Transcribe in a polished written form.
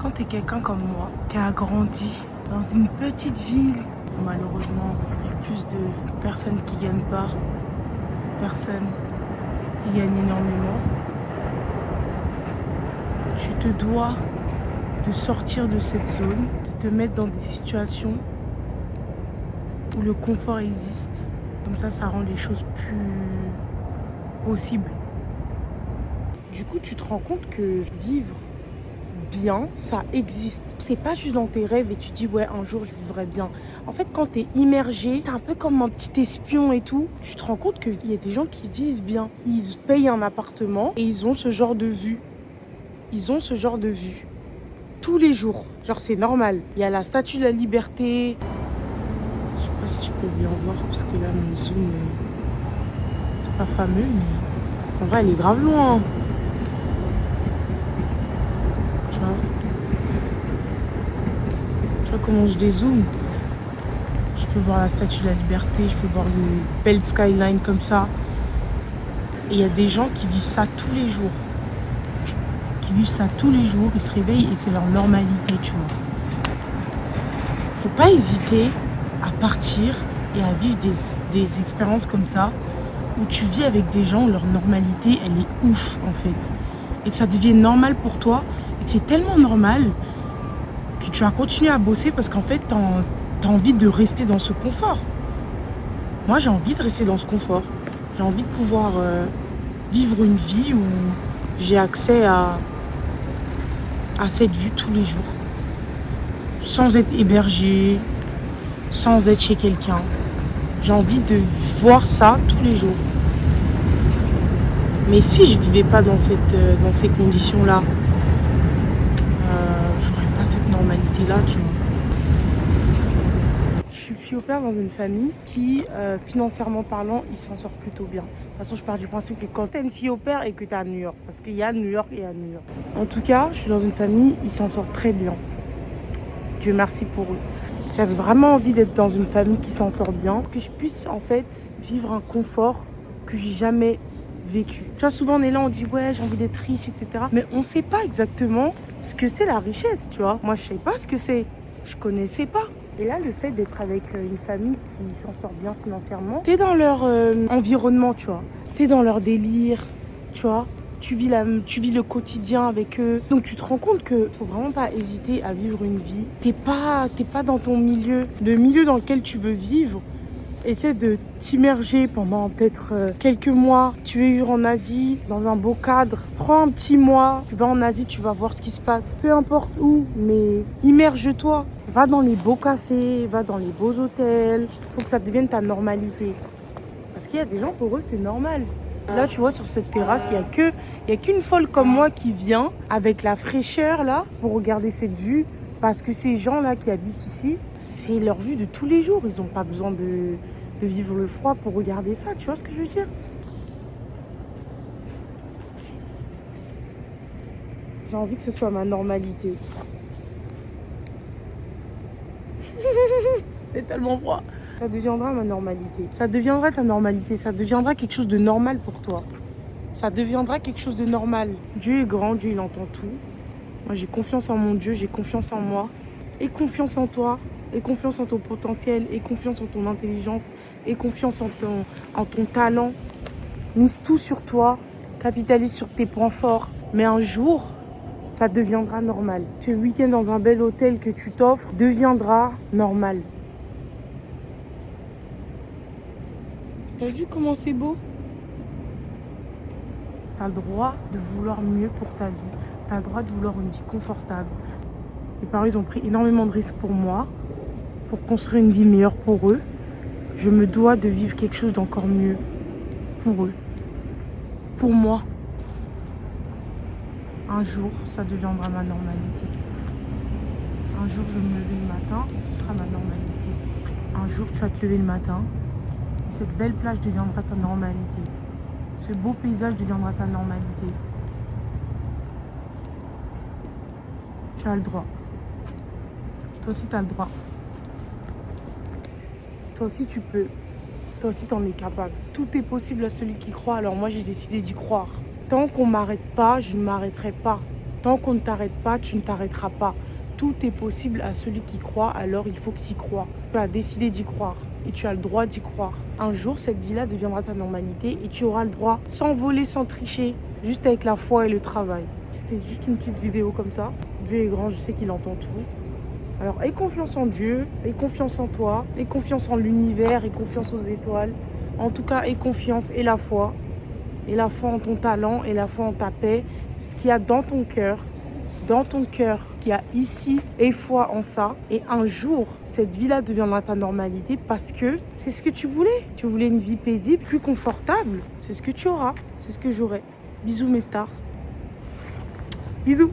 Quand tu es quelqu'un comme moi, qui a grandi dans une petite ville, malheureusement, il y a plus de personnes qui gagnent pas, personnes qui gagnent énormément, tu te dois de sortir de cette zone, de te mettre dans des situations où le confort existe. Comme ça rend les choses plus possibles. Du coup, tu te rends compte que vivre bien, ça existe. C'est pas juste dans tes rêves et tu dis ouais, un jour je vivrai bien. En fait, quand t'es immergé, t'es un peu comme un petit espion et tout. Tu te rends compte qu'il y a des gens qui vivent bien. Ils payent un appartement et ils ont ce genre de vue. Ils ont ce genre de vue. Tous les jours. Genre c'est normal. Il y a la statue de la liberté. Je sais pas si tu peux bien voir parce que là mon zoom c'est pas fameux, mais en vrai elle est grave loin. Tu vois comment je dézoome. Je peux voir la statue de la liberté, je peux voir une belle skyline comme ça. Et il y a des gens qui vivent ça tous les jours. Ils se réveillent et c'est leur normalité, tu vois. Faut pas hésiter à partir et à vivre des expériences comme ça, où tu vis avec des gens où leur normalité, elle est ouf, en fait. Et que ça devienne normal pour toi, et que c'est tellement normal que tu vas continuer à bosser parce qu'en fait, t'as envie de rester dans ce confort. Moi, j'ai envie de rester dans ce confort. J'ai envie de pouvoir vivre une vie où j'ai accès à cette vue tous les jours. Sans être hébergée, sans être chez quelqu'un. J'ai envie de voir ça tous les jours. Mais si je vivais pas dans ces conditions-là, j'aurais pas cette normalité-là, tu vois. Je suis fille au père dans une famille qui, financièrement parlant, ils s'en sortent plutôt bien. De toute façon, je pars du principe que quand t'es une fille au père et que t'es à New York, parce qu'il y a New York et à New York. En tout cas, je suis dans une famille, ils s'en sortent très bien. Dieu merci pour eux. J'avais vraiment envie d'être dans une famille qui s'en sort bien, que je puisse en fait vivre un confort que j'ai jamais vécu. Tu vois, souvent on est là, on dit ouais, j'ai envie d'être riche, etc. Mais on sait pas exactement ce que c'est la richesse, tu vois. Moi, je sais pas ce que c'est. Je connaissais pas. Et là, le fait d'être avec une famille qui s'en sort bien financièrement, t'es dans leur environnement, tu vois. T'es dans leur délire, tu vois. Tu vis le quotidien avec eux. Donc tu te rends compte que faut vraiment pas hésiter à vivre une vie. T'es pas dans ton milieu. Le milieu dans lequel tu veux vivre, essaie de t'immerger pendant peut-être quelques mois. Tu es en Asie, dans un beau cadre. Prends un petit mois. Tu vas en Asie, tu vas voir ce qui se passe. Peu importe où, mais immerge-toi. Va dans les beaux cafés, va dans les beaux hôtels. Faut que ça devienne ta normalité. Parce qu'il y a des gens, pour eux, c'est normal. Là, tu vois, sur cette terrasse, il y a qu'une folle comme moi qui vient avec la fraîcheur, là, pour regarder cette vue. Parce que ces gens-là qui habitent ici, c'est leur vue de tous les jours. Ils n'ont pas besoin de vivre le froid pour regarder ça. Tu vois ce que je veux dire? J'ai envie que ce soit ma normalité. C'est tellement froid. Ça deviendra ma normalité. Ça deviendra ta normalité. Ça deviendra quelque chose de normal pour toi. Ça deviendra quelque chose de normal. Dieu est grand, Dieu il entend tout. Moi j'ai confiance en mon Dieu, j'ai confiance en moi. Et confiance en toi. Et confiance en ton potentiel. Et confiance en ton intelligence. Et confiance en ton talent. Mise tout sur toi. Capitalise sur tes points forts. Mais un jour, ça deviendra normal. Ce week-end dans un bel hôtel que tu t'offres deviendra normal. T'as vu comment c'est beau? T'as le droit de vouloir mieux pour ta vie. T'as le droit de vouloir une vie confortable. Mes parents, ils ont pris énormément de risques pour moi, pour construire une vie meilleure pour eux. Je me dois de vivre quelque chose d'encore mieux pour eux. Pour moi. Un jour, ça deviendra ma normalité. Un jour, je vais me lever le matin et ce sera ma normalité. Un jour, tu vas te lever le matin et cette belle plage deviendra ta normalité. Ce beau paysage deviendra ta normalité. Tu as le droit. Toi aussi, tu as le droit. Toi aussi, tu peux. Toi aussi, tu en es capable. Tout est possible à celui qui croit. Alors moi, j'ai décidé d'y croire. Tant qu'on ne m'arrête pas, je ne m'arrêterai pas. Tant qu'on ne t'arrête pas, tu ne t'arrêteras pas. Tout est possible à celui qui croit, alors il faut que tu y crois. Tu as décidé d'y croire et tu as le droit d'y croire. Un jour, cette vie-là deviendra ta normalité et tu auras le droit, sans voler, sans tricher, juste avec la foi et le travail. C'était juste une petite vidéo comme ça. Dieu est grand, je sais qu'il entend tout. Alors, aie confiance en Dieu, aie confiance en toi, aie confiance en l'univers, aie confiance aux étoiles. En tout cas, aie confiance et la foi. Et la foi en ton talent, et la foi en ta paix. Ce qu'il y a dans ton cœur qu'il y a ici, aie foi en ça. Et un jour, cette vie-là deviendra ta normalité parce que c'est ce que tu voulais. Tu voulais une vie paisible, plus confortable. C'est ce que tu auras, c'est ce que j'aurai. Bisous mes stars. Bisous.